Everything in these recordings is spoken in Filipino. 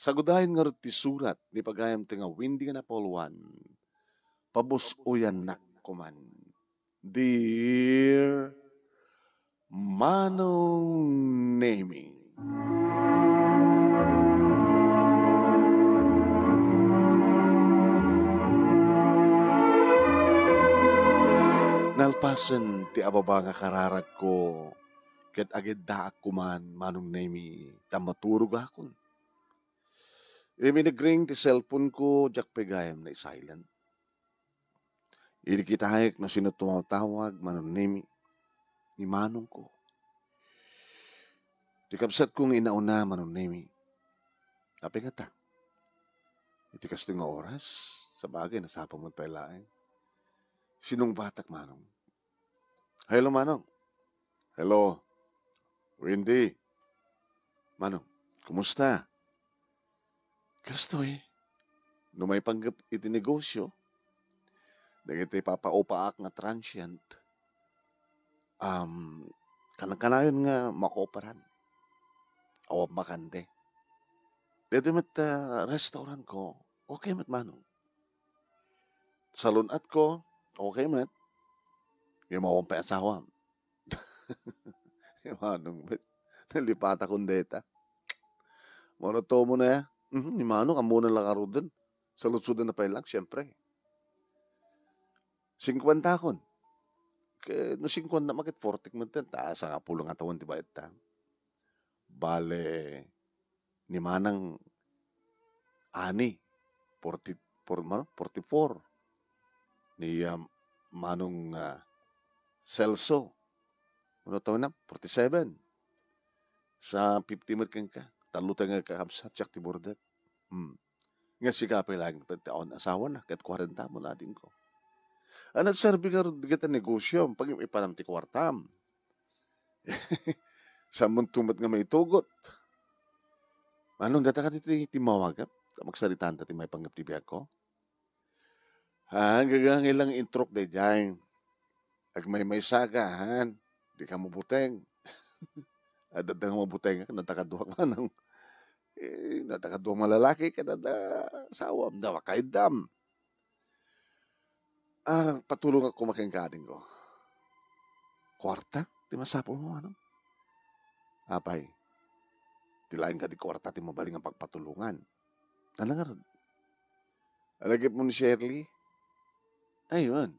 Sagudahin nga rin ti surat, ni pagayam ti nga windy nga napolwan, pabusuyan nakkuman. Dear Manong Naming. Nalpasan ti ababa nga kararag ko, ket agad daak kuman Manong Nemi, tamaturog akon. Minagring ti cellphone ko, jak pegayam na silent. Idi kita hayek na sino tumatawag, Manong Nemi, ni Manong ko. Di kapsat kong inauna, Manong Nemi. Kape nga ta. Iti kasto nga oras, sa bagay, nasapa mo pailain. Sinong batak, Manong? Hello, Manong. Hello. Wendy. Manong, kumusta? Kasto no may panggap iti negosyo, dagiti papaupaak nga transient, kanang-kanayon nga makooperan. O makande. Dito mat restaurant ko, okay mat Manong. Salunat ko, okay mat. Yung mawang pa asawam. Yung Manong, nalipata kong data. Monoto mo na ya. Ni Manong, amunan lang karo dun. Sa lutsudan na pa lang, syempre. 50 kon. Kaya no 50 na makit 40 man ten. Sa nga pulong atawan ti bayad ta. Bale, ni Manang ani. 44. Ni Manong Celso. Ano taon na? 47. Sa 50 mat kang ka. Talutan nga kakabsa. Tsak ti bordet. Nga sikapay laging pagtaon asawa na. Kat 40 mo na din ko. Anat sarbi nga rin kita negosyo. Pag ipanam ti kwartam. Sa muntumat nga may tugot. Anong data ka ti mawagap? Magsaritaan ta ti may panggap ti biyak ko? Gagang ilang introk de dyan. Ag may sagahan. Di ka mabuteng. Adadang mabuteng ka. Natakaduha ka ng natakaduha malalaki ka na sawam. Dawa kaidam. Patulong ako makingkading ko. Kwarta? Di masapo mo ano? Apay. Tilain ka di kwarta ti mabaling ang pagpatulungan. Tanang alagip mo ni Shirley? Ayun.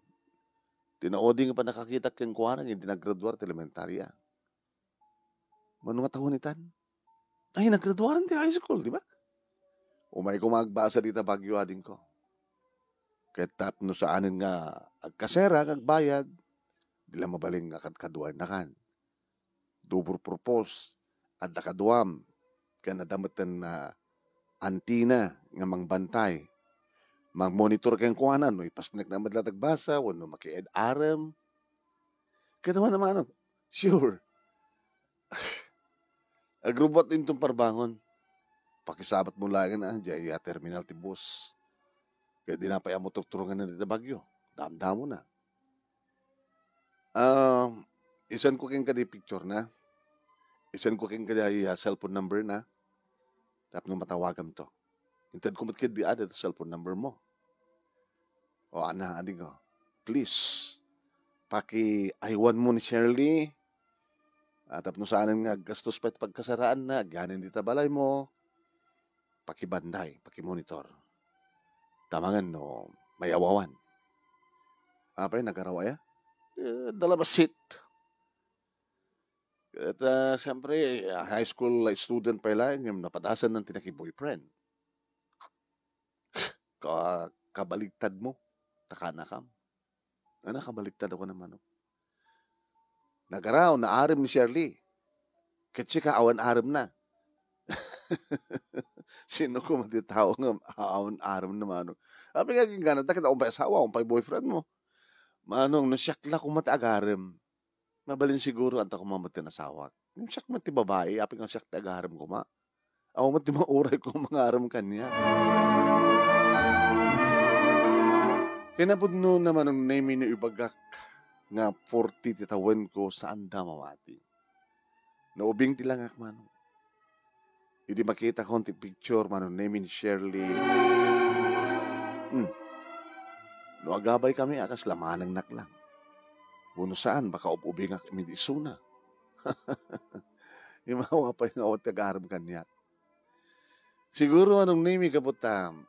Tinaodi nga pa nakakita kang kuwarang hindi naggraduar ti elementarya. Manong nga tahunitan? Ay, naggraduaran ti high school, di ba? Umay ko magbasa dita Bagyo ading ko. Kaya tap no saanin nga agkasera, agbayad, di lang mabaling nga kaduan na kan. Dubur propose, at nakaduam, kaya nadamatan na antina nga mangbantay. Mag-monitor kayong kuhanan, no? Ipasnek na madlatagbasa, wano maki-ed aram. Kaya naman, sure. Agrubot din itong parbangon. Pakisabat mo lang na, dyan terminal ti bus. Kaya di na pa mo tukturungan na dito Bagyo. Damdamo na. Isan ko kayong kada picture na. Isan ko kayong kada cellphone number na. Tapos nung matawagam to. Intad ko matkid di ada cellphone number mo. O ana, adik ko. Please, paki-aywan mo ni Shirley. At tapos saan nga gastos pa pagkasaraan na, ganin dita balay mo. Pakibanday, pakimonitor. Tamangan no, may awawan. Apay, nagarawaya? Dalabasit. At siyempre, high school student pa lang, yung napatasan ng tinaki-boyfriend. Kabaligtad mo. Takanakam. Kabaliktad ako naman. Nagaraw, naarim ni Shirley. Kasi ka awan-arim na. Sino ko matitao nga awan-arim naman. Sabi nga gana, takit akong pa asawa, akong pa boyfriend mo. Manong, nasyakla ko mati-agarim. Mabalin siguro ang ako mamatin asawa. Yung syak mati babae, aping ang syak ti-agarim ko ma. Ako mati mauray ko mga aram kanya. Kinapod no naman ang name ni ibagak nga 40 titawan ko sa anda mawati. Naubing tilangak man. Iti makita ko ti picture manon name ni Shirley. No agabay kami akas lamanang naklang. Uno saan baka ububingak imi isuna. Imawa pa yung awat kagaram kanya. Siguro anong name kaputam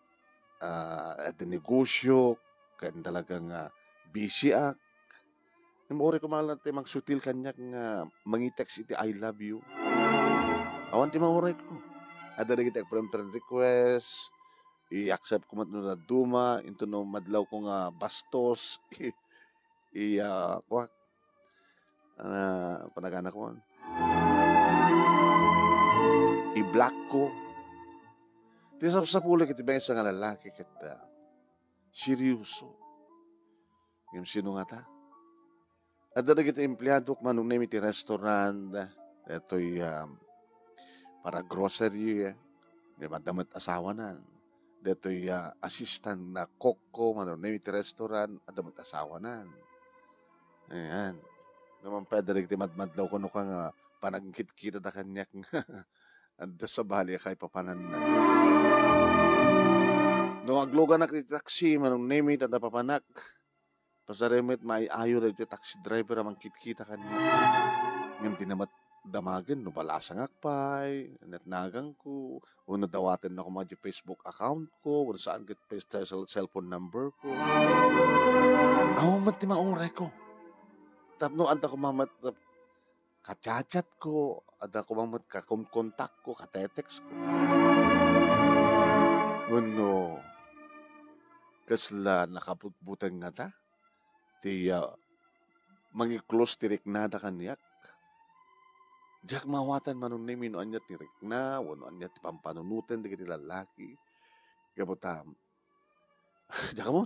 at negosyo kan talagang busy ak. Namore ko mahal natin magsutil kanya nga mangitext iti I love you. Awan ti mahore ko. Ada na kita friend request, i-accept ko mat no na duma, into no madlaw ko nga bastos, kuwak, panagana ko, i-block ko. Tisap sa pulo kiti ba nga lalaki kita, seryoso. Yung sino nga ta? Ada na kita empleyado kung manong name iti restaurant, ito'y para grocery, madamat asawa na. Dito'y assistant na cook ko, manong name iti restaurant, adamat asawa na. Ayan. Naman pwede rin iti madmadlaw ko no kang panagkit-kita na kanyak anda sa bali kay papanan na. No agloga na iti taxi, manong name iti ada papanak. Pasaremit maiayo rin iti taxi driver amang kit-kita kanyak. Ngayon tinamat damagan, no balasang akpay, natnagang ko, o nadawatin na ko mga Facebook account ko, o saan kit cellphone number ko. Ako mat ti maure ko. Tapno, anda ko mamat kachat ko, anda ko mamat kakontak ko, katetext ko. Ano, kasla nakaputbutan nga ta, ti mangi-close tirik na da kanyak. Diyak mawatan manong name no anyat tirik na, wano anyat pampanunutin di kiti lalaki. Kabutam. Diyak mo,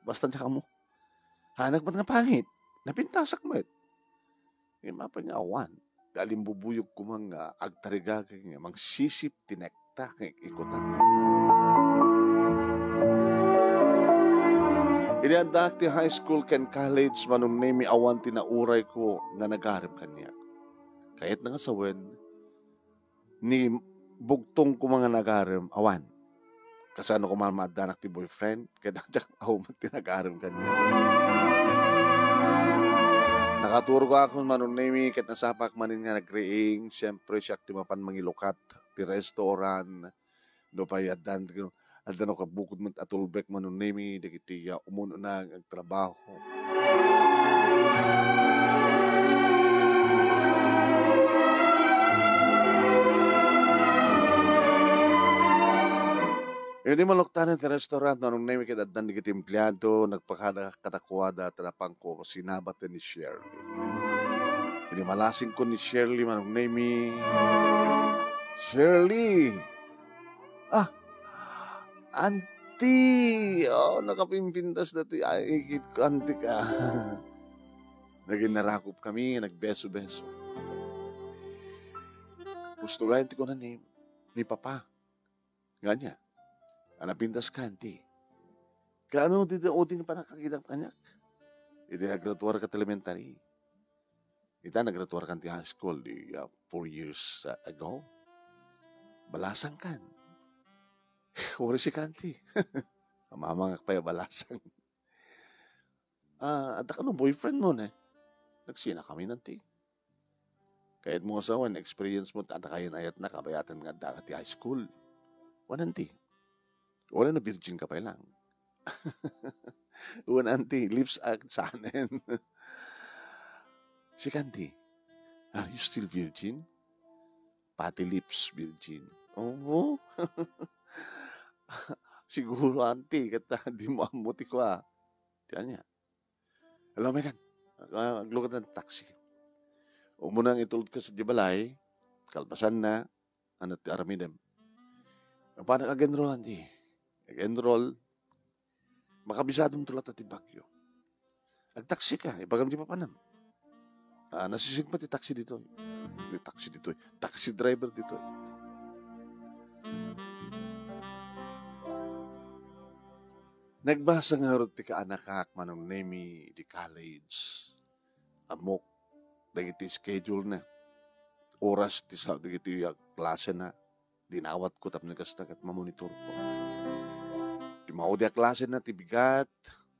basta diyak mo. Hanag ba't nga pangit? Napintasak mo it. Mapa nga awan. Dalimbubuyog ko mga agtarigagay nga, mang sisip tinekta ng ikutan. Iniandak ti high school ken college manong name awan tinauray ko nga nagarim kanya. Kahit nga sawen, ni bugtong ko mga nagarim, awan. Kasano ko mamadanak ti boyfriend, kaya dadyak ako tinagarim kanya. Nakaturo ko ako manunimi, kahit nasapak manin nga nagreing, siyempre siya ti mapan mangilukat, ti restaurant, no payadan, adan ako kabukod mo atulbek manunimi, di kiti umuno na ang trabaho. Hindi maluktanan sa restaurant, nung name kita dan di kita empleyado, nagpakada katakwada, trapang ko, sinabat ni Shirley. Hindi malasing ko ni Shirley, manong name Shirley! Auntie! Oh, nakapimpintas dati. Ay, ikit ko, auntie ka. Naging narakop kami, nagbeso-beso. Gusto gayon ko na ni Papa. Ganyan. Anapintas ka, auntie. Kaya ano, din pa nakakita kanya. Hindi nagratuar ka elementary. Ita nagratuar ka high school 4 years ago. Balasang kan. Uri si kanti. Mamangak pa yung balasang. At ka boyfriend mo na. Nagsina kami nanti. Kahit mo asawan, experience mo, at kayo na ayat na kabayatan nga dagat high school. Wananti. Wala na virgin ka pa lang. Wananti, lips act sa anin. Si Candy, are you still virgin? Pati lips virgin. Oo. Siguro, auntie, kata di mo amuti ko Diyan niya. Alam mo kan, aglukat ng taxi. Umunang itulad ka sa Jibalay, kalpasan na, anat aramidem. Paano kag-enroll, auntie? Kag-enroll, makabisadong tulat at ibakyo. Ag-taxi ka, ibagam di pa panam. Nasisig pa ti taxi dito. Taxi driver dito. Nagbasa nga rin ti kaanakak manong nemi di college. Amok, dagiti schedule na. Oras ti sa dagiti klase na. dinawat ko tapos nagkastak at mamonitor ko. Di maudi a klase na ti bigat,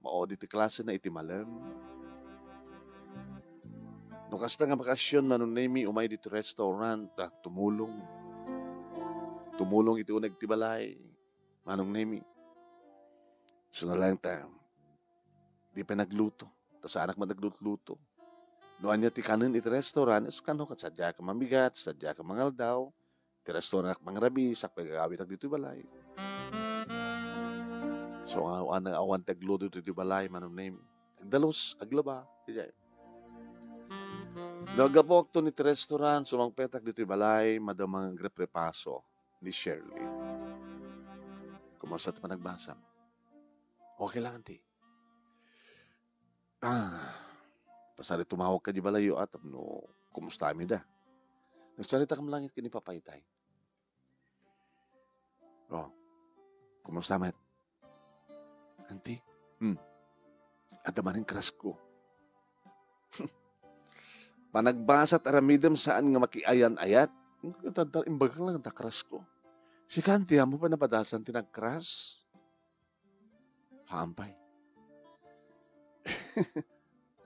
maudi ti klase na iti malam. No kasta nga bakasyon manunemi umay dito restaurant, tumulong. Tumulong iti unag ti balay, manong nemi. So na lang ta, di pa nagluto. Tapos anak mo nagluto. Noan niya ti kanin iti restaurant, so kano kat sadya ka mamigat, sadya ka mangaldaw, ti restaurant mga rabi, sak pagkakawit ag dito balay. So awan tagluto dito balay, manong nemi. Agdalos, aglaba, tijay. Nagapok to ni ti restaurant, sumang petak dito balay, madamang reprepaso ni Shirley. Kumusta pa nagbasam? Okay lang, auntie. Pasari tumawag ka di balayo at no, kumusta mi da? Nagsalita kam langit kini papaytay. Oh, kumusta met? Auntie, adamanin kras ko. Panagbasa at aramidam saan nga makiayan-ayat. Imbagang lang ang takras ko. Si Kanti, mo pa napadasan tinagkras? Hampay.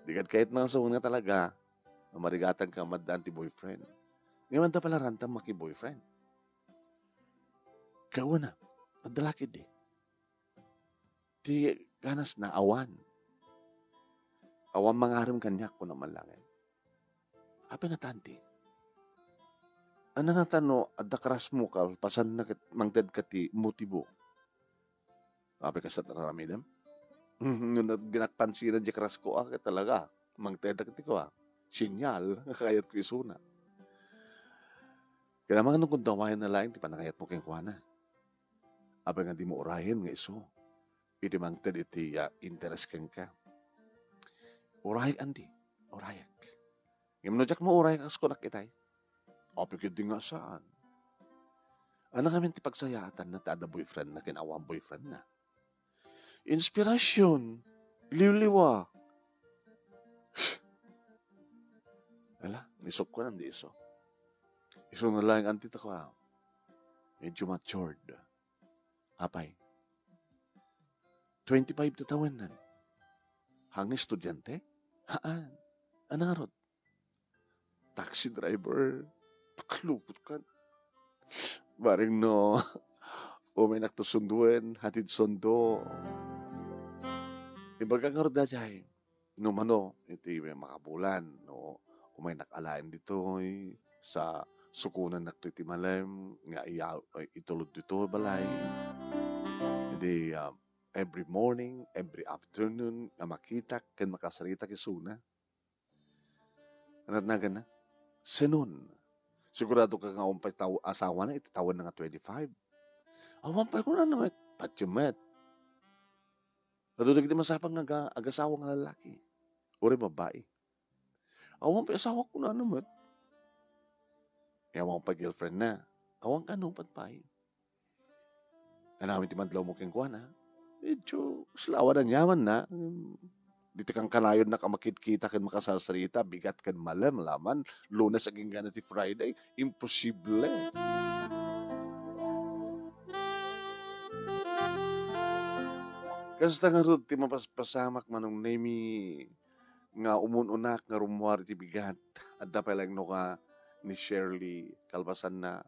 Dikat kahit mga sa una talaga, marigatan ka madan ti boyfriend. Ngayon ta pala rantam maki-boyfriend. Kawa na, madalakid eh. Ti ganas na awan. Awan mangarim kanyak ko naman lang eh. Apa nga tanti? Ano nga tano, adakras mo kal, pasan na mangted ka ti motibo. Apa ka sa taramidam? Ginakpansinan di kras ko talaga. Mangted ka ti ko sinyal, kakayat ko isuna. Kaya naman nung kundawayan na laing, ti panangayat mo keng kuwana. Apa nga di mo orahin nga iso. Iti mangted iti interest keng ka. Orayak andi, orayak. Ngayon jak mo orayak as ko nakitay. Apikid di nga saan. Ano kami ti pagsayatan na tada boyfriend na kinawang boyfriend na. Inspirasyon. Liwliwa. Ala, nisok ko nandi iso. Iso na lang ang tita ko medyo matured. Apay. 25 to tawanan. Hang estudyante? Haan. Ano nga rod? Taxi driver. Pakalupot ka. Baring no. O may naktusunduin. Hatid sundo. Ibaga nga rod na dyan. Numano. Iti may makabulan. No. O may nakalain dito. Sa sukunan nakto iti malam. Nga itulod dito balay. Hindi every morning, every afternoon, nga makita kan makasarita kisuna. Anat na gana? Senun. Sigurado ka nga umpay asawa na, itatawan na nga 25. Awampay ko na naman, patyamet. Natudag di masapang nga agasawa nga lalaki. Uri babae. Awampay asawa ko na naman. Awampay girlfriend na. Awang ka nung patpay. Anawin ti madlaw mo keng kuha na. Medyo slawa na nyaman na. Dito kang kanayon na kamakit-kita kan makasasarita, bigat kan malam, laman, Lunes aging ganiti Friday, imposible. Kasta nga rod, ti mapaspasamak manong nemi nga umununak nga rumuar ti bigat. At dapat lang no ka ni Shirley, kalpasan na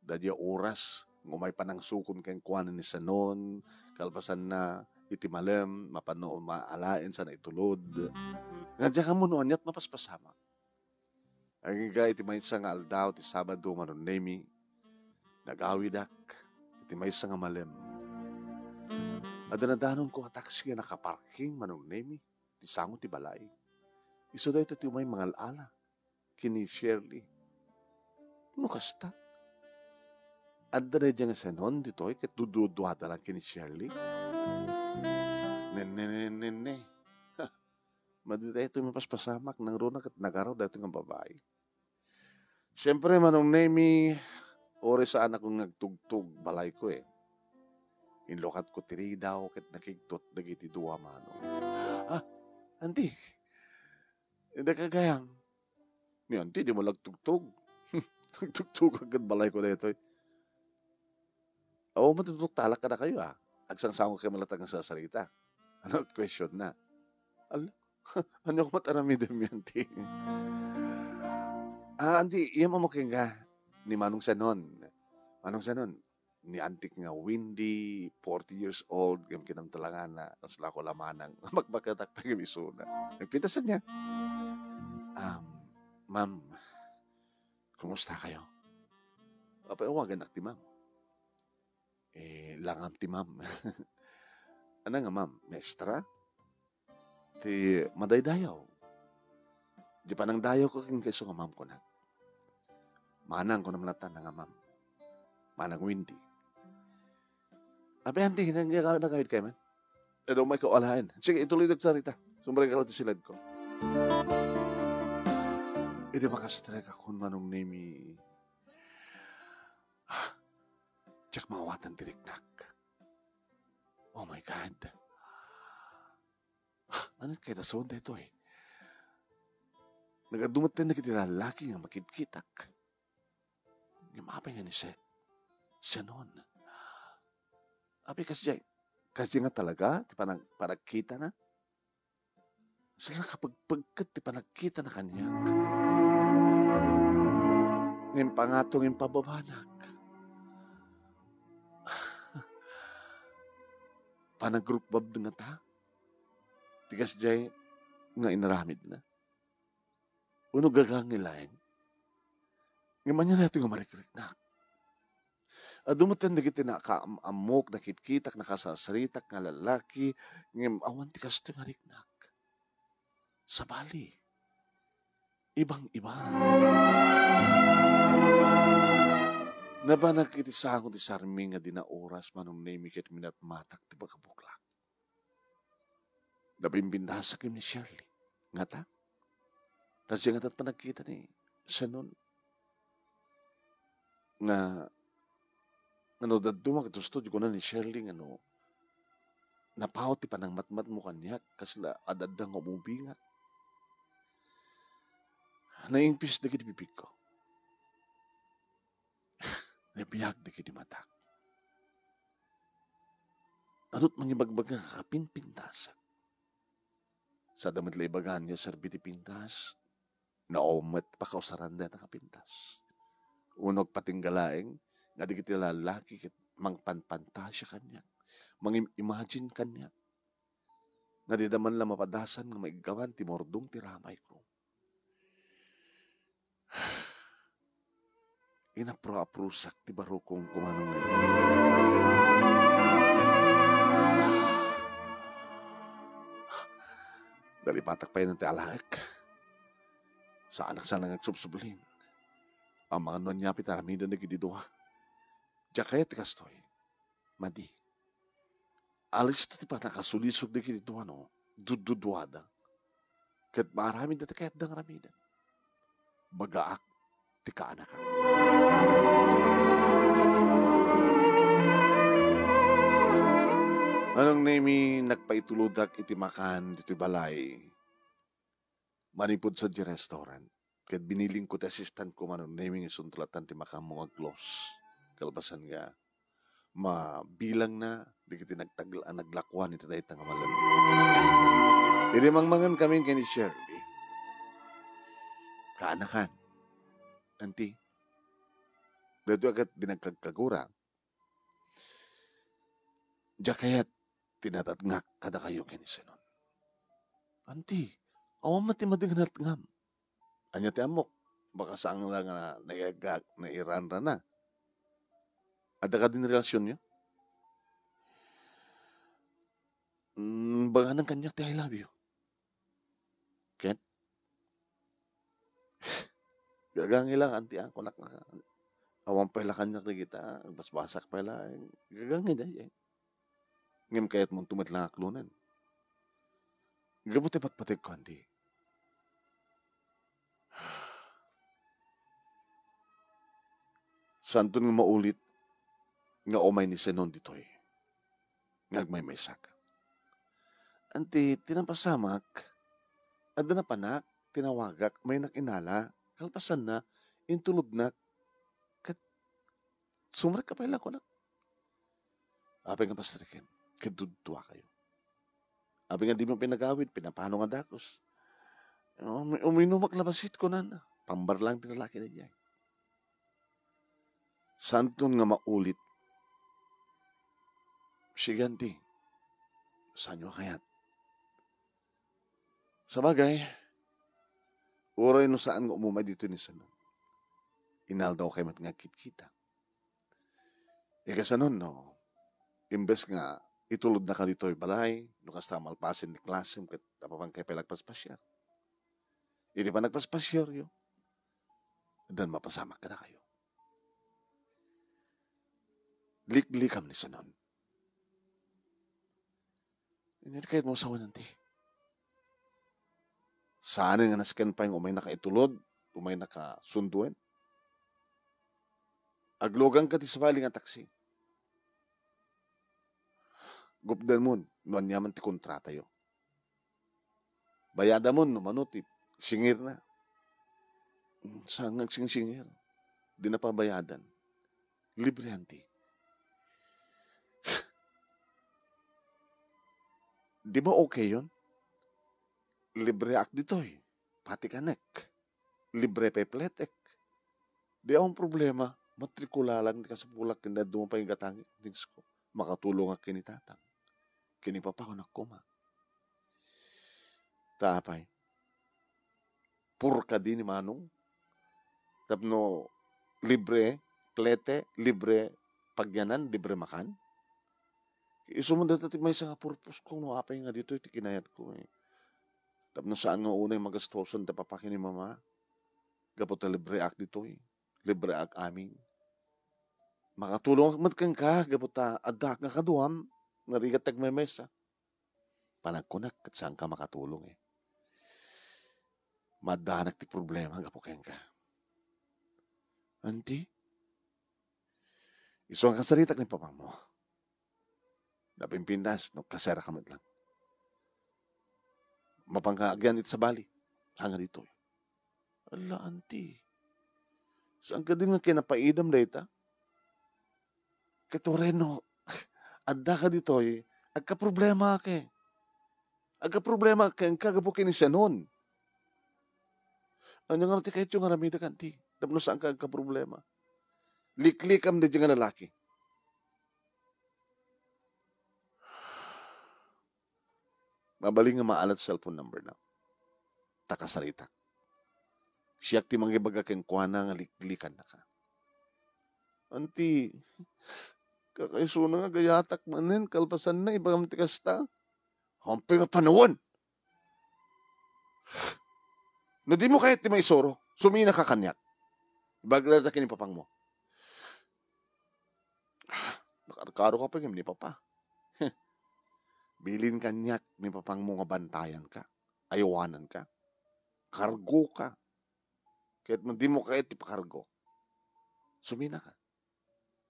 dadya oras, ngumay panang sukon kang kuwanan ni Sanon, kalpasan na iti malam, mapano, maalain sa naitulod. Nga dyan ka mo noon, yat mapaspasama. Ang nga iti may isang aldaw, iti Sabado, manon nemi, nag-awidak, iti may isang malam. At danadanon ko, taksi nga nakaparking, manon nemi, iti sango ti balay. Iso da ito ti may mga alala, kini Shirley. Ano kasta? At da dyan nga sanon, dito ay katududuhata lang kini Shirley. Nene. Madita ito yung mapaspasamak ng runak at nagaraw dati ng babae. Siyempre, manong nemi, ori saan akong nagtugtog balay ko eh. Inlokat ko tiri daw kat nakigtot dagiti duwa manong. Auntie, hindi kagayang. Ni auntie, di mo lagtugtog. Nagtugtog agad balay ko dito. Oo, matutulog talak ka na kayo Agsang sango kayo malatag ng sasarita. Ano question na? Ala, ano ko mataramidem yan, ti? Andi, iya mo nga ni Manong Sanon. Manong Sanon, ni antik nga Windy, 40 years old, gam kinang talangan na, tas lako lamanang, magbagatak pa yung isuna. Nagpitasan niya, um, ma'am, kumusta kayo? Papayawagan ak ti ma'am. Langam ti ma'am. Ano nga ma'am, mestra? Ti madaydayaw. Di pa nang dayaw ko king keso nga ma'am ko na. Manang ko naman natan nga ma'am. Manang Windy. Abi, hindi, nagawid kayo man. May kaulahan. Sige, ituloy nagsalita. Sumbrang ka lang silad ko. Hindi makastrek ako manong name Tsak mawatan tiriknak. Oh my God. Ano kaya nasunod ito Nagadumatan na kita lalaki nga makitkitak. Ngimapay nga ni siya noon. Abi kasi nga talaga, di pa paragkita na. Sila kapag pagkat di pa nagkita na kanya. Ngayong pangatong yung pababanak. Panag-group nga ta. Tigas jay nga inaramid na. Uno gagangilain. Ngayon niya natin nga marikrik na. Dumatan na kita nakaamok, nakitkitak, nakasasaritak nga lalaki. Ngayon awan tikas ito nga riknak. Sa bali. Ibang-iba. Nabanag iti sango ti sarmi nga di na oras manong name ket minat matak ti pagkabuklak. Nabimbindasa kim ni Shirley. Nga ta? Kasi nga tat panagkita ni Sanon. Nga daduma kito studio ko na ni Shirley napaw ti panang matmat mo kanyak kasi adadang umubinga. Naimpis na kiti bibig ko. Nabiyag na kiti matak. Anot mangibagbag nga kapinpintasan. Sa damit laibagan niya serbiti pintas, naumat pa kausaran na kapintas. Unog patinggalaeng, nga di kiti lalaki kit mangpanpantasya kanya, mangimagine kanya, nga di daman lang mapadasan nga maigawan ti mordong ti ramay ko. Inapro-aprusak ti baro kong kumanong ngayon. Dalipatak pa yun ng ti alak. Sa anak sana nagsubsublin. Ang mga nanyapit aramida na gididuha. Diya kaya ti kastoy. Madi. Alis na ti pa nakasulisog na gididuha dududuada. Kat maaramid na ti kayat dang ramida. Bagaak ti kaanakan. Anong name nagpaituludak iti makan dito balay. Manipod sa di restaurant. Kat biniling ko ti assistant ko manong name isuntulatan ti makan mga gloss. Kalbasan nga. Mabilang na. Di kiti naglakwan iti tayo nga malam. Irimangmangan kami kini Shirley. Kaanakan. Anti. Dito agad dinagkagkagura. Diya kaya't tinatatngak kada kayo kinisenon. Anti, awam matimadinganat ngam. Anya ti amok, baka saan lang na naigag, nairanra na. Ada ka din relasyon niyo? Baga ng kanyak ti I love you. Ken? Gagangi lang, anti ang kunak na. Awam pala kanyak na kita, basbasak pala. Gagangi na yan. Ngam kayat mong tumatlang aklunan. Gabuti patpatig ko, hindi. Santun nga maulit, nga umay ni Senon ditoy. Ngagmay may saka. Anti, tinampasamak, ada na panak, tinawagak, may nakinala, kalpasan na, intulog na, kat, sumrak ka pa ilang ko na. Apay nga pastrikin, kadudwa kayo. Apay nga di mo pinagawid, pinapano nga dakos. Uminumak labasit ko na. Pambar lang tinalaki na diyan. Santun nga maulit. Siganti. Saan nyo kayat? Sa bagay, uray no saan nga umumay dito ni Sanon. Inal daw kayo matngakit kita. Kasanon, no, imbes nga itulod na ka dito'y balay, no kasta malpasin ni klasim, kat napapang kayo palagpaspasyar. Hindi pa nagpaspasyar yun. Dan mapasama ka na kayo. Liklikam ni Sanon. Hindi kahit mo sawa nanti. Saan nga nasken pa yung umay nakaitulod, umay nakasunduan. Aglogang ka ti sa baling nga taksi. Gupdan mo, nuan yaman ti kontrata yo. Bayada mo, numanot, singir na. Saan nga singir? Di na pa bayadan. Libre hanti. Di ba okay yun? Libre ak dito'y. Pati kanek. Libre pepletek. Di akong problema. Matrikula lang di ka sa pulak. Kanda doon pa yung gatangi. Ko. Makatulong ak kinitatang. Kinipapa ko nakuma. Tapay. Purka din ni Manong. Tapno libre plete. Libre pagyanan. Libre makan. Isumunod natin may isang purpose ko, no, apay nga dito, iti kinayat ko eh. Tapos na saan nga unay magastosan, tapapakin ni mama, gapot na libre ak dito eh. Libre ak amin. Makatulong ak matkang ka, gapot na adak nga kaduam, narigat tag may mesa. Panagkunak, at saan ka makatulong eh. Madanak ti problema, gapot kayang ka. Auntie, iso ang kasaritak ni papang mo. Napimpindas, no, kasera kamot lang. Mapangkaagyan ito sa bali. Hanga dito. Ala, auntie. Saan ka din nga kinapaidam data? Katoreno, adda ka dito eh. Agka problema ka eh. Agka problema ka, ang kagapukin ni siya noon. Ano nga natin kahit yung aramida ka, auntie. Tapos saan ka agka problema? Liklikam din yung lalaki. Mabaling nga maalat cellphone number na. Takasarita. Siyak ti manggibaga keng kuana nga liklikan na ka. Auntie, kakaisuna nga gayatak manin, kalpasan na, ibagam ti kasta. Hampi nga panawan. No di mo kahit ti may soro, sumina ka kanyak. Ibagla sa kinipapang mo. Nakarkaro ka pa ni papa. Bilin kanyak ni papang mo nga bantayan ka. Ayawanan ka. Kargo ka. Kahit di mo kahit ipakargo. Sumina ka.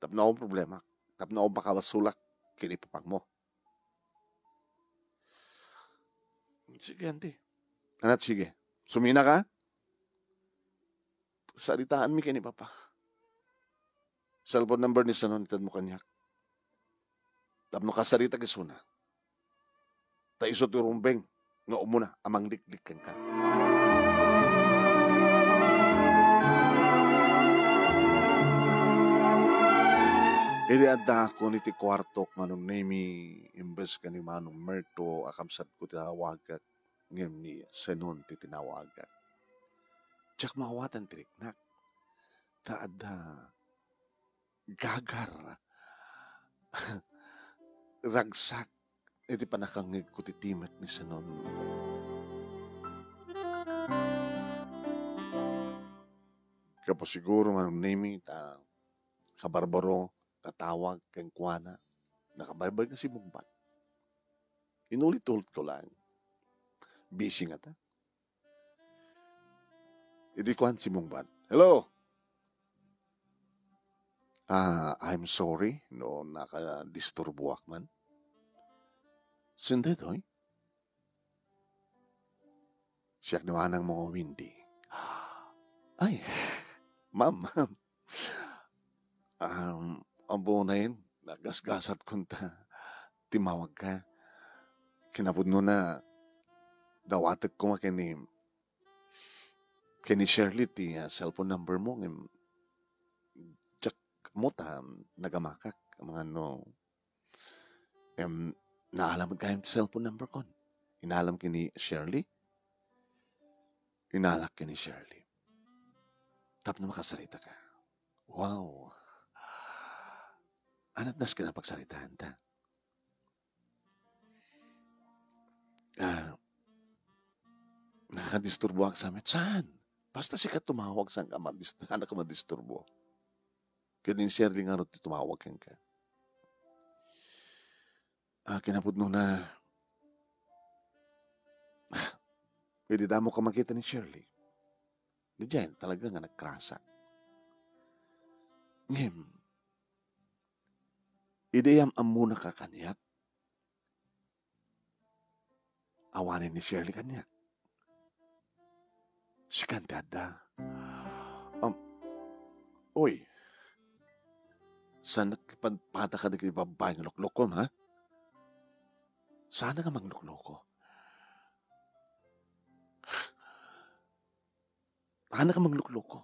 Tap na akong problema. Tap na akong makawasulak kinipapang mo. Sige, auntie. Anak, sige. Sumina ka? Salitaan mi kinipapa. Cellphone number ni Sanonitan mo kanyak. Tap no kasarita kisuna. Ta isot urumbeng nga umuna amang liklikan ka. Ili adda ko niti kwartok manong nemi imbes ka ni manong merto akamsat ko tinawagat ngem ni Senon ti tinawagat. Tsak mawatan triknak. Ta adda gagar ragsak iti panakangig ko titimat ni Sanon. Kapos siguro manong nemi ta kabarbaro katawag kang kuana nakabaybay na si Bumbat. Inulit-ulit ko lang. Busy nga ta. Idi kuan si Bumbat. Hello! I'm sorry no naka-disturbuak man. Sindi to eh. Siyak naman ang mga windy. Ay, ma'am. Ang buo na yun. nagasgasat kunta, timawag ka. Kinapudno na, dawatag ko nga kini Shirley ti cellphone number mo, tsak mo ta, nagamakak, mga no, naalam kayo ti cellphone number ko. Inalam kini Shirley, inalak kini Shirley. Tap na makasarita ka. Wow. Anat nas ka na pagsaritaan ta. Nakadisturbo ang sa amin. Saan? Basta siya tumawag sa anak ka madisturbo. Kaya din Shirley nga rin tumawag ka. Kinapudno na, pwede damo ka makita ni Shirley. Diyan, talaga nga nagkrasa. Ngem, ideyam amuna ka kanyak. Awanin ni Shirley kanyak. Si Kandada. Oy, sana pata ka na babae ng lukloko, ha? Sana ka maglukloko. Sana ka maglukloko.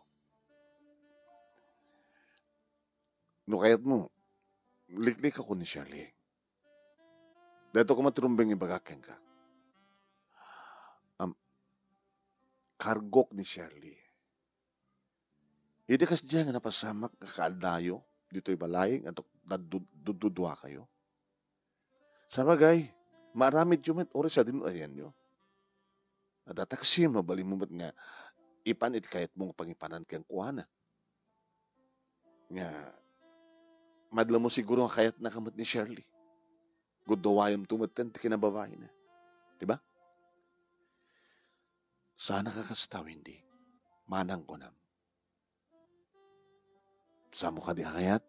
No, kaya't mo, liklik ako ni Shirley. Dito ko maturumbing ibagakin ka. Kargok ni Shirley. Hindi kasi dyan nga napasamak kakadayo dito ibalaying at dududwa kayo. Sa bagay, maramid yung oras sa din ayan nyo. At ataksi, mabali mo nga ipanit kahit mong pangipanan kang kuhana. Nga, madla mo siguro kayat nakamot ni Shirley. Gudawayam tumatan, kinababae na. Diba? Sana kakastaw hindi. Manang ko nam. Sa mukha di kayat,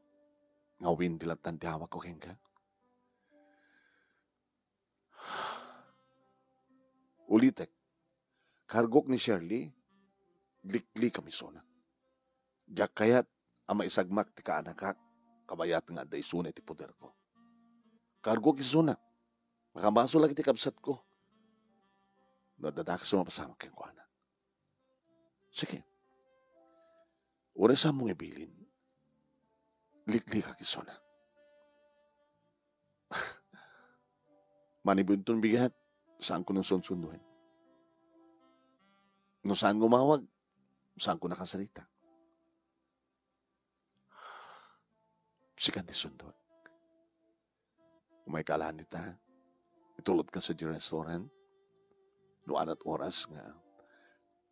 ngawin dilat tandawag ko ka. Ulitek, kargok ni Shirley, likli kami sona. Diyak kayat, ama isagmak ti kaanakak, kabayat nga da isuna ti poder ko. Kargok isuna, makamaso lagi ti kabsat ko. Nadadak sa mapasama kang kuana. Sige. Ura sa mong ibilin. Likli ka kisona. Manibuntun bigat, saan ko nang sunsunduhin? No saan gumawag, saan ko nakasalita? Sikan di sundot. Umay kalahan nita, itulot ka sa di restaurant, no anat oras nga,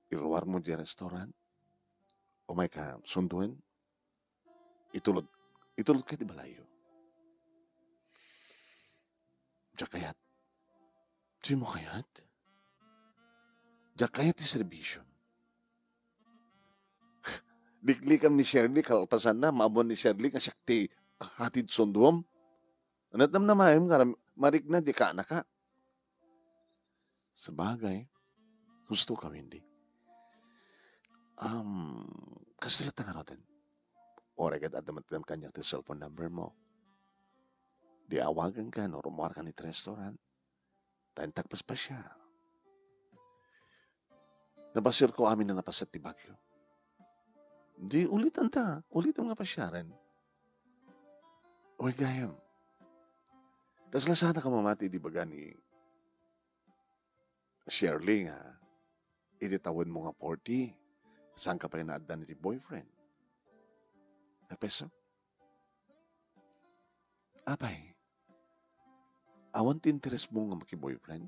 iruwar mo di restaurant, umay ka sunduin, itulot ka di balayo. Diyak kayat, di mo kayat? Diyak kayat di servisyon. Liklikam ni Shirley, kalpasan na, maabon ni Shirley, kasyakti hatid sundom. Anatam na mayam, marik na di ka naka. Sabagay, gusto ka hindi. Kasilatan nga natin. Oregat at damatan kanya ti cellphone number mo. Di awagan ka, no, rumawar ka ni restaurant. Tayo tagpas pa siya. Napasir ko amin na napasat ti Bagyo. Di ulitan nga pa siya rin. Uy, gayam. Kasla sana ka mamati, di ba gani Shirley nga, iditawin mo nga 40. Saan ka pa inaadan ni boyfriend? Peso? Apay, awan ti interest mo nga maki-boyfriend?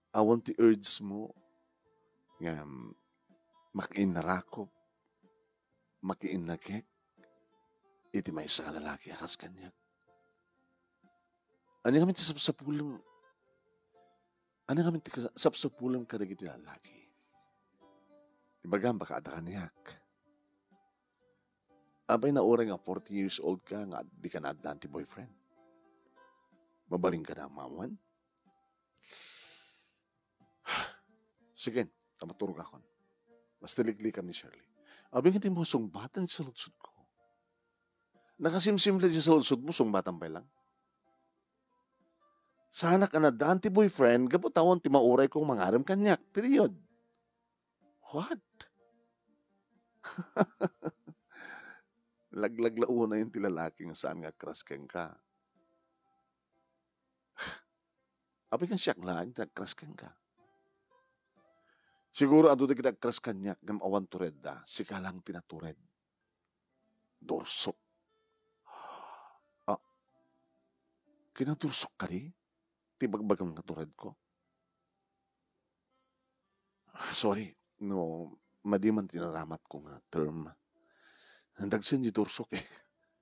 Awan ti urge mo nga makiinarakop, makiinagek, iti may isa lalaki akas kanya. Ano kami ti sapsapulam? Ano kami ti sapsapulam kadag iti lalaki? Ibagam baka ada kaniyak. Abay na oray nga 40 years old ka nga di ka na addan ti boyfriend. Mabaling ka na mawan? Sige, tamaturog akon. Basta ligli kami ni Shirley. Abing hindi mo sungbatan sa lutsod ko. Nakasimsimle di sa ulsod mo, sung batampay lang. Sana ka na daan ti boyfriend, gapotawon ti mauray kong mangaram kanyak. Period. What? Laglaglauna yung tilalaki nga saan nga krasken ka. Apay kang siyak lang, krasken ka. Siguro ado di kita kras kanyak, ngam awan tured da, sika lang tinatured. Dorsok. Ah, kinatursok ka di? Tibagbagang natured ko. Sorry, no, madi man tinaramat ko nga term. Dagsan di tursok eh.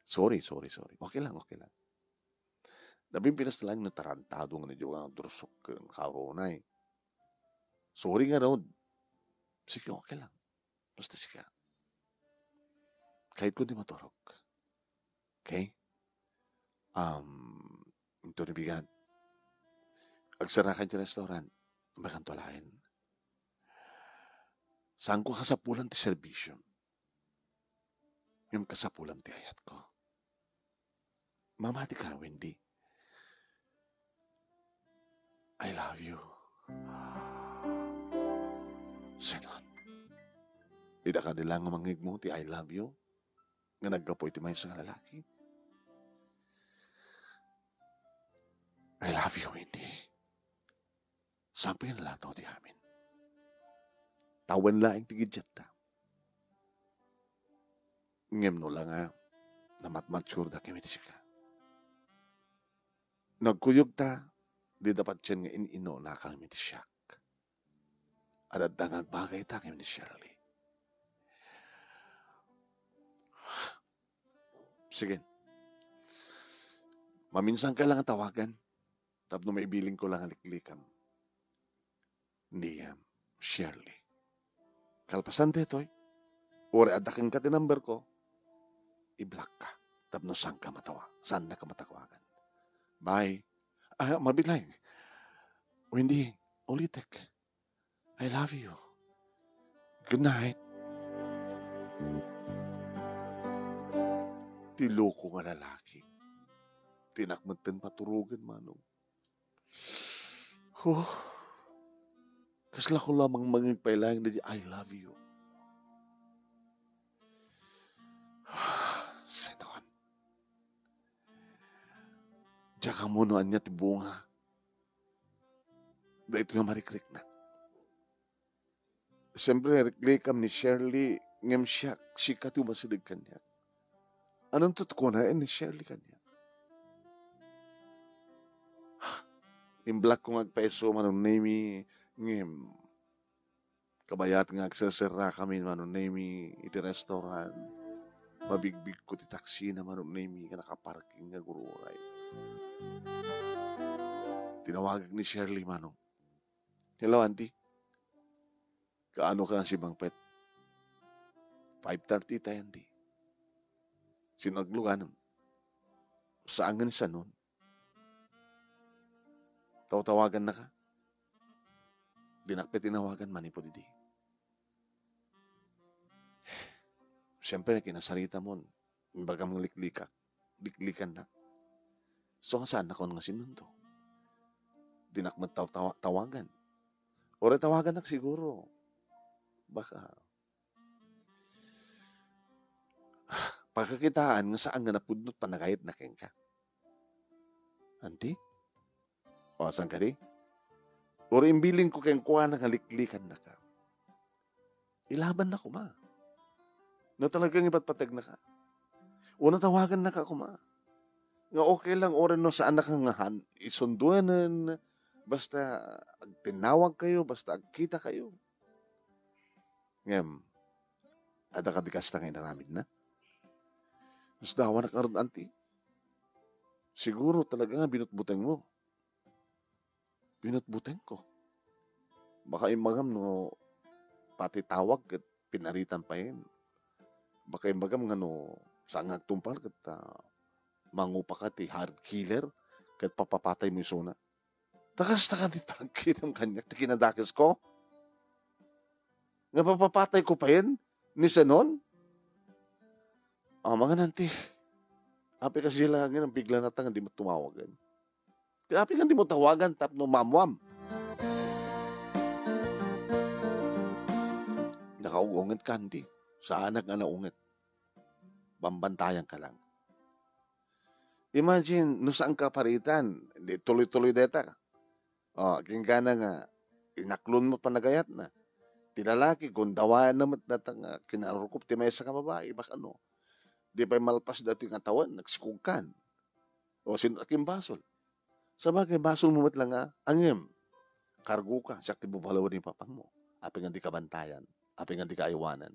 Sorry. Okay lang. Labing pinas na lang na tarantado nga na nga tursok ng karonay. Sorry nga raw. Sige, okay lang. Basta sika. Kahit ko di maturok. Okay? Ito nabigan. Agsarakan sa restaurant. Bakang tulain. Saan ko kasapulan ti servisyon? Yung kasapulan ti ayat ko. Mamati ka, Wendy. I love you. Senon. Ida ka nilang mangig mo ti I love you. Nga nagkapoy ti may sa lalaki. I love you, Wendy. Sampai na lang ti amin. Tawan laing tigidjat ta. Ngem no lang nga, namatmatsur da kami tisika. Nagkuyog ta, di dapat siya nga inino na kami tisyak. At dangang bagay ta kami ni Shirley. Sige. Maminsan ka lang ang tawagan. Tapno may biling ko lang ang liklikam. Ni Shirley. Kalpasan detoy, ore adaking ka number ko, i-block ka. Tapno saan ka matawa? Saan na ka matawagan? Bye. Mabilay. Wendy, ulitek. I love you. Good night. Tiloko nga lalaki. Tinakmagtan paturugan, manong. Kasla ko lamang mangipailang na I love you. Senon. Tsaka mo noan niya tibunga. Dahil ito nga marikrik na. Siyempre, reklikam ni Shirley, ngem siya, sika tu masidig kanya. Anong tutko na ni Shirley kanya? Imblock ko ngagpeso manong name ngem kabayat nga agsasara kami manong name iti restaurant. Mabigbig ko ti taksi na manong name nga nakaparking nga gururay. Tinawagag ni Shirley manong. Hello, auntie. Kaano ka si Bang Pet? 5:30 tayo, auntie. Sinaglugan. Saan nga ni Sanon? Tawagan na ka? Dinakpe tinawagan manipo didi. Siyempre, kinasarita mo. Imbaga mong liklikan na. So, saan ako nga sinundo? Dinakmat tawagan. Ore tawagan na siguro. Baka. Pagkakitaan nga saan nga napudnot panagayit na keng ka. Auntie? O, saan ka di? Ore imbiling ko keng kuha na liklikan na ka. Ilaban na ko ma. No talagang ipatpatag na ka. Una tawagan na ka kuma. Nga okay lang ore no saan na ka nga isunduanan. Basta tinawag kayo, basta agkita kayo. Ngem, ada ka di kasta ngayon namin na. Mas dawa na karoon, auntie. Siguro talaga nga binutbuteng mo. Binutbuteng ko. Baka imagam no pati tawag at pinaritan pa yun. Baka imagam nga no saan nga tumpal kat mangupa ka ti hard killer kat papapatay mo yung suna. Takas na ka di tagkit ang kanyak ti kinadakas ko. Nga papapatay ko pa yun ni Sanon. Mga nanti. Api kasi sila nga bigla na tanga di mo tumawagan. Api nga di mo tawagan tapno mamwam. Nakauungat ka hindi. Saan nga naungat? Bambantayan ka lang. Imagine, no saan ka paritan? Hindi, tuloy-tuloy deta. Kingana nga, inaklon mo pa nagayat na. Tinalaki, gundawaan naman natang kinarukop, ti may sa kababae, baka ano. Di pa'y malpas dati nga tawan, nagsikugkan. O sinaking basol. Sa bagay, basol mo mat lang angim. Kargo ka, siya tibubalawan ni papang mo. Api nga di ka bantayan. Api nga di ka iwanan.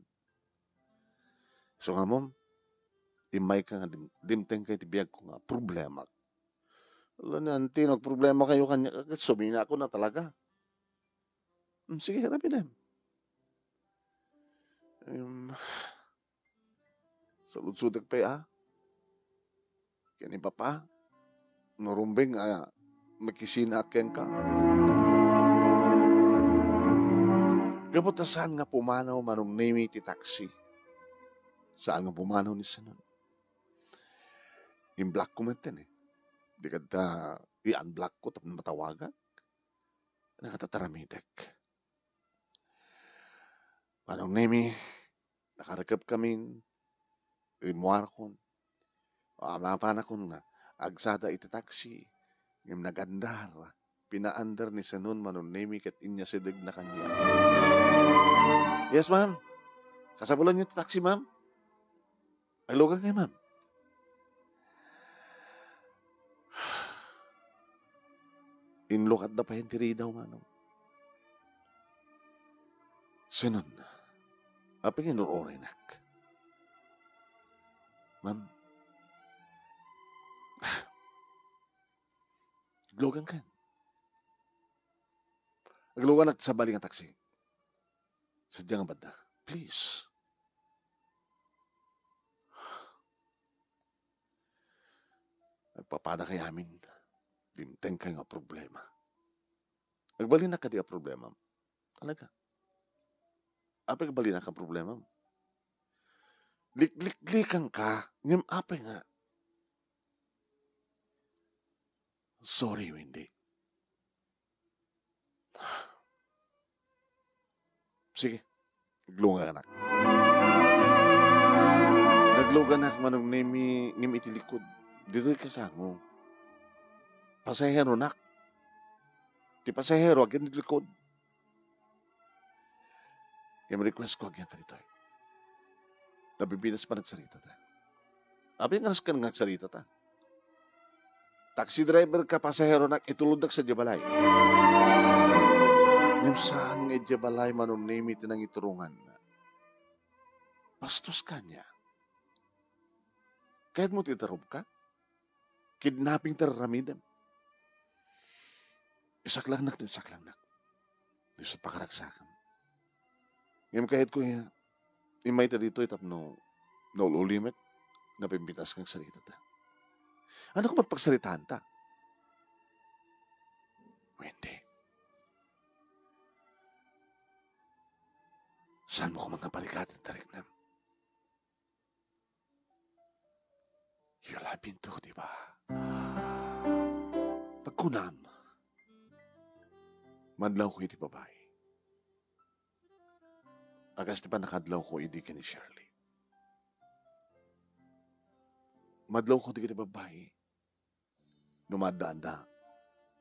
So nga mom, imay ka nga, dimteng kayo tibiyag ko nga, problema. Wala na, anti, nagproblema kayo kanya, sumina ako na talaga. Sige, harapin na. Salud-sudak pa Kani papa, norumbing, makisinakyan ka. Kaputasan nga pumanaw manong name ti taxi. Saan nga pumanaw ni Sanon? Yung black ko menten Di ka i-unblock ko tapos matawagan. Nakatataramidek. Manong name, nakarakap kami, rimuar ko. Amapana ko nga, agsada iti taxi, yung nagandar, pinaandar ni Sanon manong name kat inya sidag na kanya. Yes, ma'am. Kasabulan niyo iti taxi, ma'am. Alugan kayo, ma'am. Inlokat na pa yung tiri daw, manong. Sanon, aping inurorinak. Ma'am, aglugan ka. Aglugan at sa bali ng taxi. Sadya nga banda. Please. Nagpapada kay amin. Dimteng kayo nga problema. Nagbali na ka di ka problema. Talaga. Apa nagbali na ka problema? Lik-lik-likan ka. Ngam apa nga. Sorry, Wendy. Sige. Naglunga anak. Nagluga anak manong nimi itilikod. Dito ka sa mo. Pasahero nak. Di pasahero, agad nilikod. Yung request ko agad ka dito. Nabibinas pa nagsarita ta. Abi nga naskan nga nagsarita ta. Taxi driver ka, pasahero nak, itulundag sa Jabalay. Ngayon saan nga Jabalay manong name itinang iturungan na. Bastos ka niya. Kahit mo titarob ka, kidnapping tararamidam. Isak lang nak. Isak pakaragsakan. Ngayon kahit ko imay ta dito itap no ulimet na pimpitas kang salita ta. Ano ko magpagsalitaan ta? Hindi. Saan mo ko mga palikatan tarik na? Yulapin to, di ba? Pagkunam, madlaw ko iti babae. Agas di pa nakadlaw ko idi ka ni Shirley. Madlaw ko di ka ni babae. Numadaan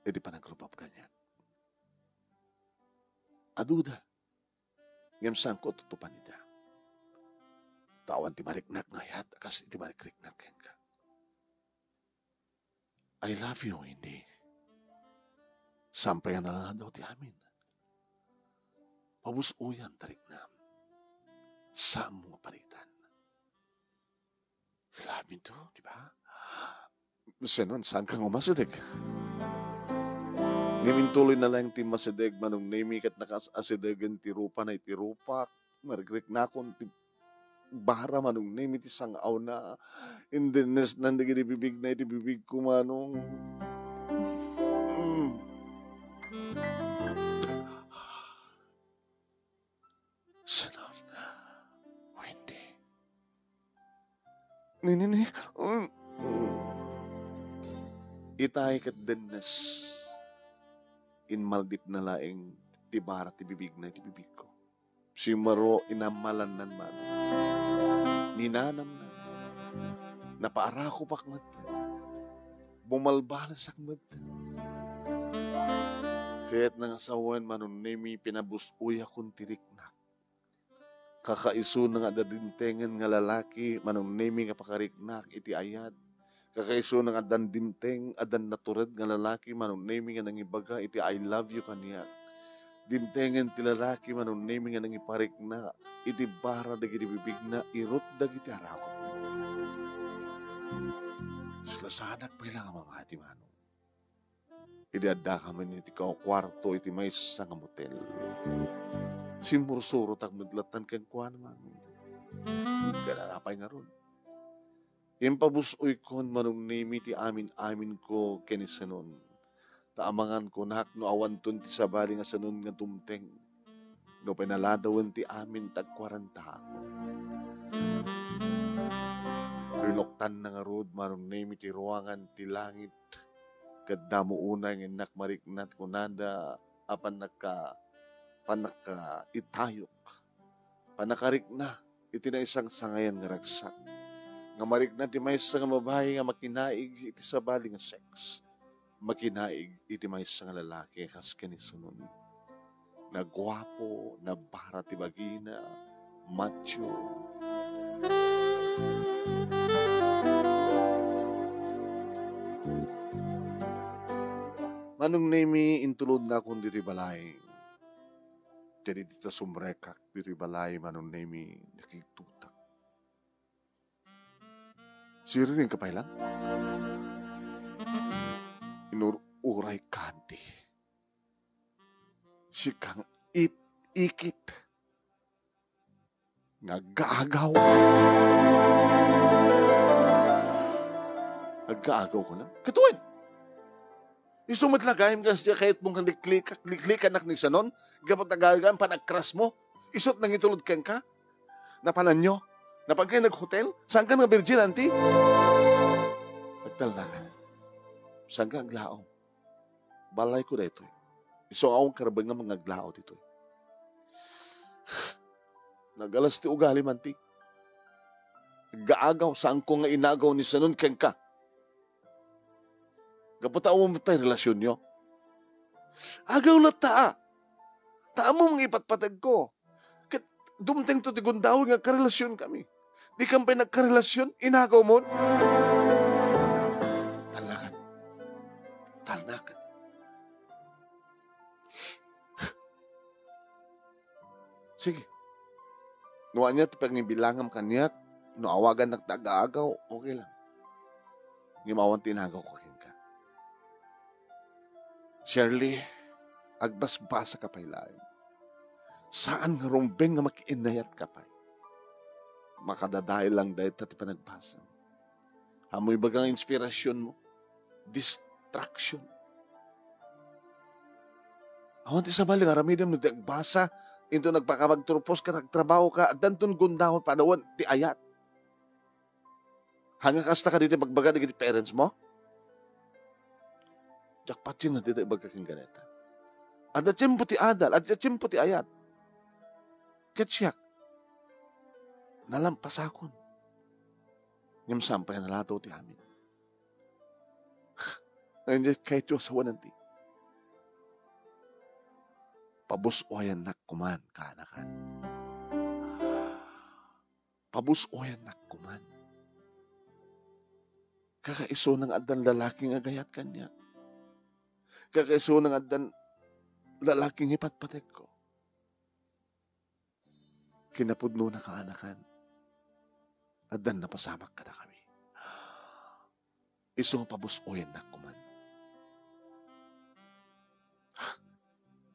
edi pa nag-group up kanya. Aduda. Ngam saan ko tutupan nita. Tawan ti mariknak ngayat, akas ti mariknak ka. I love you, hindi. Sampay na lang daw ti amin. Pabusuyan tarik na. Sa mga paritan. I love you too, di ba? Senon, saan kang umasadig? Nimintuloy na lang ti masadig manong namikat nakasasidagan ti rupa na itirupak. Marigrik na akong ti bara manong name iti sangaw na in the nest nandigin ibibig na iti bibig ko manong. Sanon, Wendy. Nini. Itay kat dennes in maldip na laing ti bara ti bibig na ti bibig ko. Si Maro inamalan nan man. Ninanam na. Napaara ko pakmat. Bumalbalas akmat. Kaya't nang asawan manon nemi pinabusuy akong tiriknak. Kakaiso na nga dadintengan nga lalaki manon nemi nga pakariknak iti ayat. Kakaiso na nga dandinteng adan naturad nga lalaki manon nemi nga nangibaga iti I love you kaniya. Dintengan ti lalaki manon nemi nga nangiparikna iti bara dagiti bibig na irot dagiti arakot. Slasanak pa ilang mamati manong. Idada kami iti kwarto iti may sa nga motel. Simursuro tak madlatan kang kuha naman. Kananapay nga ron. Impabusoy kon manong nemi ti amin ko kenisanon. Taamangan ko nak no awanton ti sabali nga sanon nga tumteng. No pinaladawan ti amin tagkwaranta ako. Rinoktan na nga rod manong nemi ti ruangan ti langit. Kadamo una ng inak mariknat kunada apan panaka itayok. Panakarik na iti na isang sangayan nga ragsak. Nga mariknat ti may isang mabahay nga makinaig iti sabali nga sex. Makinaig iti may isang lalaki kas kanisunod. Na gwapo, na bara ti bagina, macho. Manong nemi intulod na akong diri balay. Jadi dita sumrekak diri balay manong nemi nakitutak. Siriring kapay lang. Inururay kanti. Sikang ikit. Nagagaw. Nagagaw ko lang. Katuin! Isumatlagayim ka siya kahit mong liklikan nak ni sanon, gabot nagagawin pa nagkras mo, isot nang itulod kang ka, napanan nyo, napag kayo nag-hotel, saan ka nga virgin, auntie? Nagdal na ka. Saan ka aglao? Balay ko dito. Iso akong karabang nga mga aglao dito. Nagalas ti ugali, manti. Gaagaw, saan ko nga inagaw ni sanon kang ka? Kapataw mo pa yung relasyon nyo. Agaw na taa. Taa mo mga ipatpatag ko. Dumteng to tigundaw nga karelasyon kami. Di kang pa nagkarelasyon, inagaw mo. Talnakan. Sige. Nuwa niya tapag nibilangam kaniyak, no awagan nagtagaagaw, okay lang. Ngimawan tinagaw ko. Shirley, agbasbasa ka pa'y lain. Saan nga rumbeng nga makiinayat ka pa'y? Makadadahi lang dahil tati pa nagbasa. Hamoy bagang inspirasyon mo? Distraction. Awan ti sabali nga ramidam nung nagbasa, into nagpakamagturpos ka, nagtrabaho ka, at danton gundahon panawan ti ayat. Hanga kasta ka dito pagbaga di parents mo? Jakpat yun na dito ibagkaking ganeta. At atsimpo ti adal, at atsimpo ti ayat. Katsyak. Nalampasakon. Ngam sampay nalataw ti amin. Ngayon kahit yung sawa nanti. Pabusoyan nakkuman, kaanakan. Pabusoyan nakkuman. Kakaiso ng adan lalaking agayat kanya. Kakaiso ng adan lalaking ipatpatek ko. Kinapudno na kaanakan. Adan na pasamak ka na kami. Iso pabusoyan na kuman.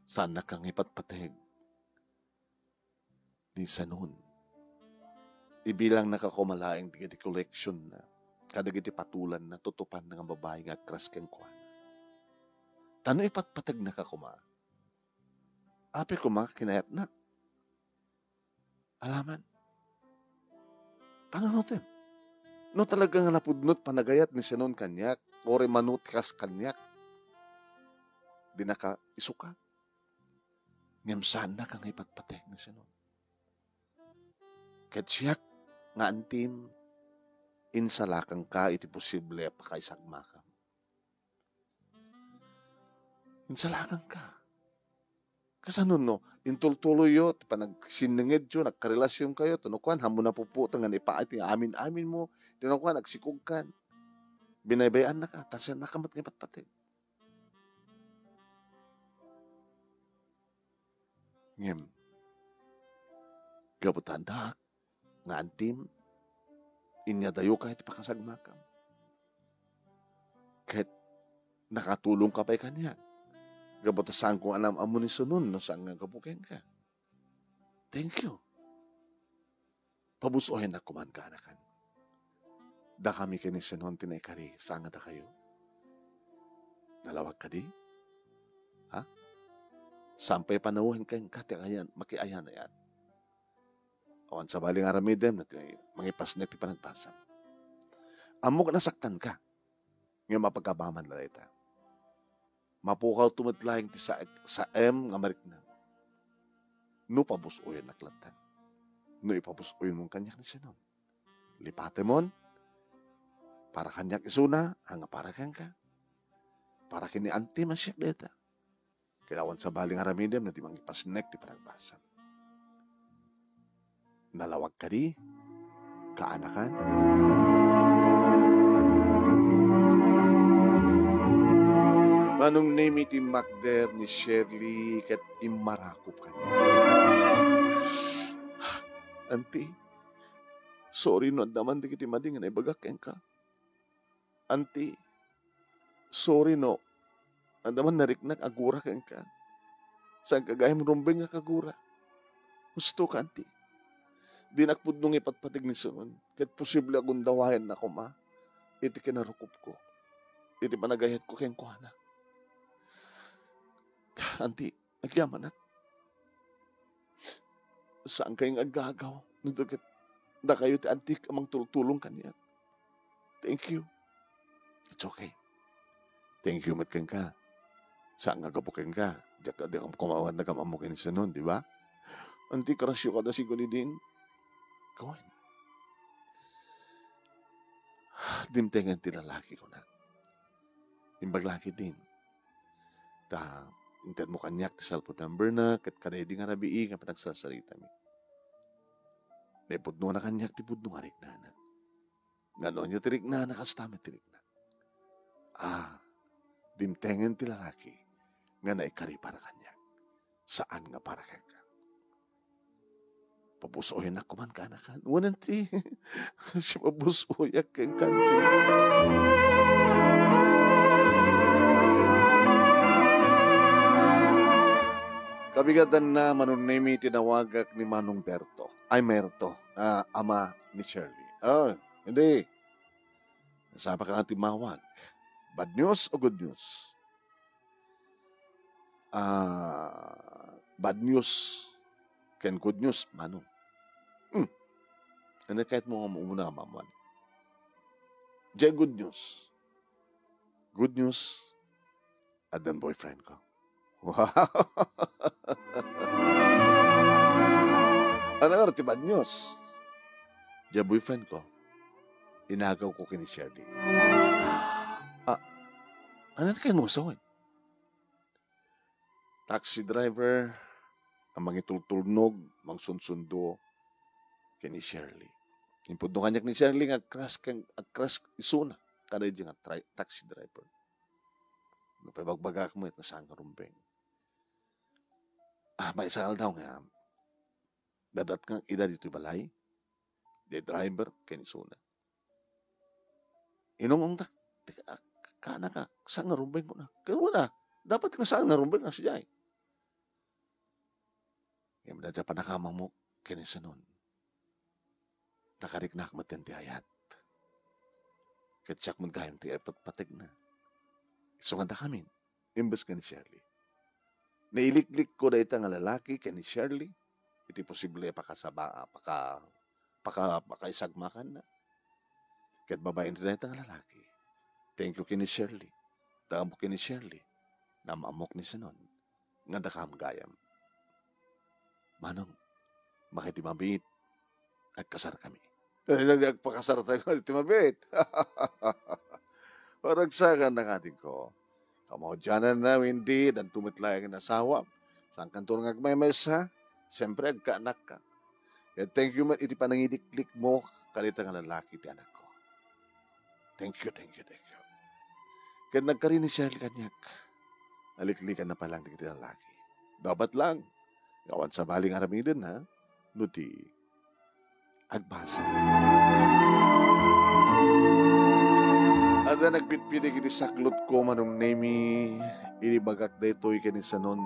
Sana kang ipatpatek ni sanon. Ibilang nakakumalaing di collection na kadagiti patulan na tutupan ng babae nga kras kang kuwan. Tano ipatpatag na kakuma? Ape kuma kinayat na. Alaman. Paano natin? No talagang napudnot panagayat ni sanon kanyak, ore manutkas kanyak, di naka isuka. Ngem sana kang ipatpatek ni sinon. Ket siyak nga antim, insalakang ka iti posible pakaisagmakam. Insalakang ka. Kasanon no, intultuloy yo, panagsiningid yo, nagkarelasyon kayo, tunukuan, hamo na puputan nga ipaait, amin-amin mo, tunukuan, nagsikugkan. Binaybayan na ka, tasyan na kamat ng patpatik. Ngem, gabutan dak, nga antim, inyadayo ka iti pakasagmakam. Kahit nakatulong ka pa'y kanya. Gabutasan kung anam amo ni sunun, no saan nga gabukin ka. Thank you. Pabusohin na kuman ka, anakan. Da kami kinisinon tinaykari, saan nga da kayo? Nalawag ka di? Ha? Sampay panawin kayong katiayan, makiayan na yan. Awan sa baling aramidem, mangipas na ti panagpasam. Amok nasaktan ka, ngayon mapagkabaman na ita. Mapukaw tumatlayang ti sa nga marikna. No pabusoyin naklatan. No ipabusoyin mong kanyak ni sinon. Lipate mon, para kanyak isuna, hanga para kang ka. Para kini anti masyak deta. Kailawan sa baling aramidem na di mangipasnek ti panagbasam. Nalawag ka di, kaanakan. Manong name iti Macder ni Shirley kat imarakop ka niya. Auntie, sorry no, andaman di kiti madingan ay bagak ka. Auntie, sorry no, andaman nariknak agura ka. Saan kagayam rumbeng nga kagura. Gusto ka, auntie. Di nakpudnong ipatpatig ni sunod. Kat posible akong dawayan na ko ma. Iti kinarukup ko. Iti panagayat ko kayang kuhana. Auntie, nagyaman at. Saan kayong agagaw? Nudugit na kayo ti auntie kamang tulong kaniya. Thank you. It's okay. Thank you matkang ka. Saan nga kapukin ka? Diyak ka di ang kumawan na kamamukin sa nun, di ba? Auntie, karasyo ka na si Gunidin. Gawin. Dimtengan ti lalaki ko na. Imbaglaki din. Inted mo kanyak ti cellphone number na, kat kadedi nga rabii nga panagsasarita mi. May pudno na kanyak ti pudno nga riknana. Ngano niya ti riknana, kastama ti riknana. Dimtengan ti lalaki nga naikari para kanyak. Saan nga para kaya ka? Pabusoyan na kuman ka anakan. Wanan ti. Si pabusoyak kang kanti. Kabigatan na manunimi tinawagak ni Manong Berto. Ay, Merto. Ama ni Shirley. Hindi. Nasama ka nga timawag. Bad news o good news? Bad news. Ken good news, Manong. Ano kahit mo muna ka mamuan. Diyan good news. Good news. Adan boyfriend ko. Wow! Ano nga, bad news. Diyan boyfriend ko. Inagaw ko kini Shirley. Ano na kayo mo sawin? Taxi driver, ang mangitultulnog, mangsunsundo, kini Shirley. Impudno kanyak ni Shirley nga agkras isuna, kada di nga taxi driver. Napabagbagak mo ito saan nga rumbeng. May isang daw nga, dadat nga ida dito balay, di driver, kini isuna. Inong kana ka, saan nga rumbeng mo na? Kaya wala, dapat nga saan nga rumbeng na siya eh. Yung dati pa nakamang mo, kinisa nun. Nakariknak mo ti ayat. Katsak mo gayam ti patig na. Isunganda kami, imbes ka ni Shirley. Nailiklik ko na itang lalaki ka ni Shirley, iti posible pakaisagmakan na. Kat babae na itang lalaki, Thank you kini Shirley. Tagamok kini Shirley. Na maamok ni Sanon. Nga dakam gayam. Manong, makitimabit. Agkasar kami. Nagpakasar tayo at timabit. Parang sakan ng ating ko. Kamahudyanan na hindi, dan tumitlayang inasawa. Saan kanto nga may mesa, siyempre agkaanak ka. Kaya thank you man, iti panangidiklik mo, kalita nga lalaki ti anak ko. Thank you. Kaya nagkarin ni Shirley kanyak, naliklikan na palang ti lalaki. Dapat lang, gawan sa baling aramidin ha, nuti, agbasa. At na nagpitpinig iti saklot ko manong nemi, inibagak da ito'y kanisanon,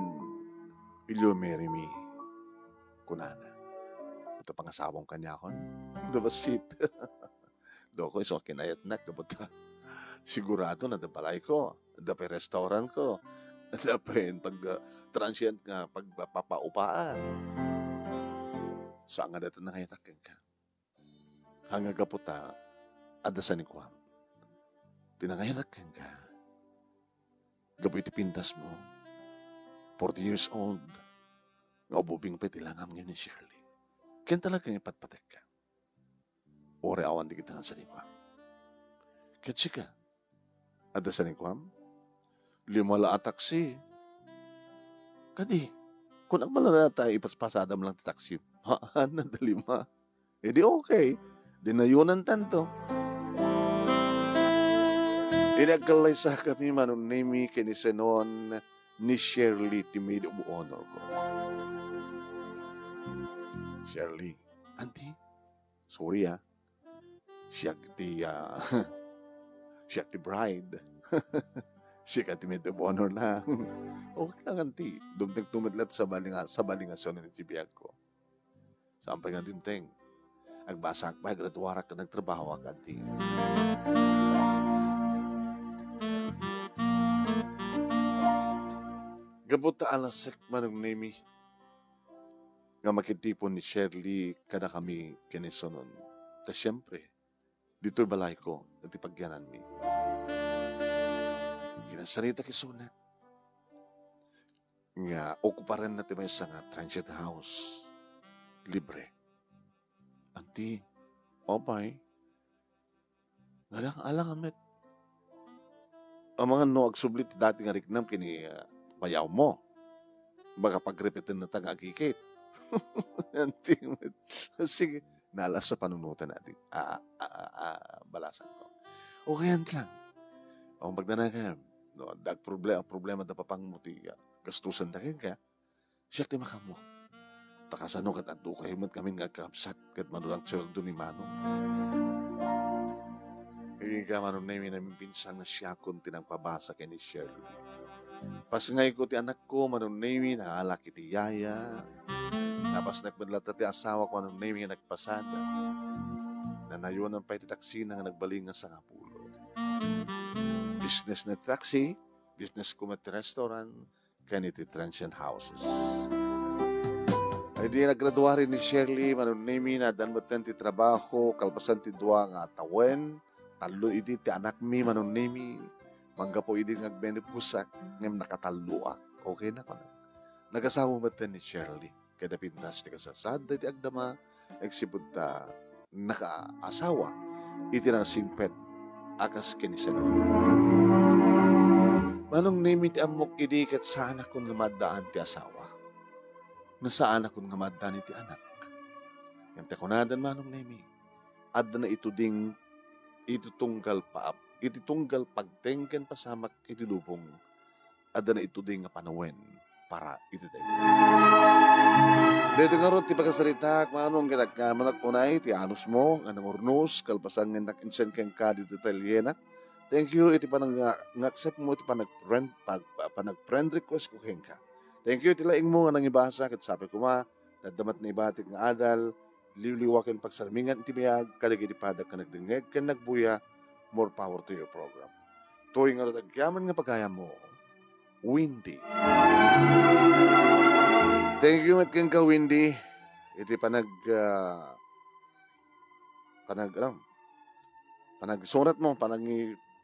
Will you marry me? Kunana. Ito pangasawang kanya kon. Dabasit. Doko iso kinayat na. Kabuta. Sigurado na dabalay ko. Dapat restaurant ko. Dapat pag transient nga pagpapaupaan. Saan nga dito nangayatakin ka? Hanga kaputa. Adasan ni Kwam. Tinangayatakin ka. Gabi iti pintas mo. 40 years old. Nga ububing pa itilangam ngayon ni Shirley. Kaya talaga yung patpatek ka. Ore awan di kita nga sa nikwam. Kaya chika. Ada sa nikwam. Limala at taksi. Kadi. Kung ang malala tayo ipaspasadam lang ti taksi. Haan na dalima. E di okay. Dinayunan tanto. Inagkalay sa kami manon nemi kinisenon ni Shirley ti maid of honor ko. Shirley, auntie, sorry siya ti bride. Siya ti maid of honor lang. Okay lang, auntie. Dumteng tumadlat sa balingason ni tibiyag ko. Sampay nga dinteng. Agbasak pa, graduara ka nagtrabaho ka, auntie. Gabuta alasek manong nemi nga makitipon ni Shirley kada kami kinisonon. Ta siyempre, dito'y balay ko at ipagyanan mi. Kinasarita kisunat. Nga, okuparan natin may isang transient house. Libre. Auntie, opay, alang amit. Ang mga no agsublit dati nga riknam kini bayaw mo. Baka pag-repetin na tag-agikit. Sige, nalas sa panunutan natin. Balasan ko. Okay yan lang. Ang magdanagam, no, problema da papang muti, gastusan da ka, siya ti makamo. Takasano kat atu kahimat kami nga kapsat kat manulang sweldo ni Manong. Hindi ka Manong namin namin pinsan na siya kung tinagpabasa kay ni Shirley. Pasngay ko ti anak ko, Manong Nemi, nahalak iti yaya. Napas nagmadlata ti asawa ko, Manong Nemi, nagpasada. Nanayunan pa iti taksi na nagbalingan sa kapulo. Business na taxi, business ko iti restaurant, kaniti transient houses. Ay di naggraduari ni Shirley, Manong Nemi, na danmatan ti trabaho, kalpasan ti dua nga tawen, talo iti ti anak mi, Manong Nemi, mangga po hindi nagbenepusak ngayong nakataluak. Okay na ko na. Nagasawa mo ni Shirley. Kada pintas ti kasasad, iti agdama, nagsibod ta nakaasawa. Iti nang singpet, akas kinisan. Manong nemi ti amok idi kat saan akong namadaan ti asawa. Nasaan akong namadaan ti anak. Yung takunadan manong nemi. Adda na ito ding itutunggal paap. Iti tunggal pagtengken pasamak iti lubong ada na ito din nga panawen para iti tayo. Dito nga ron ti pagkasarita manong ginagkaman at unay ti anus mo nga namurnos kalpasan nga nakinsen keng ka dito Italiana. Thank you iti panang nga-accept mo iti panag-friend request ko keng ka. Thank you iti laing mo nga nangibasa kat sabi ko nadamat na ibatik nga adal liwliwakin pagsarmingan iti biyag kaligid ipadag ka nagdingeg ken nagbuya. More power to your program. Tuwing nga nagyaman nga pagkaya mo, Windy. Thank you, Matkin ka, Windy. Iti panagsurat mo,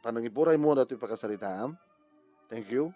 panangipuray mo na ito'y pagkasalitaam. Thank you.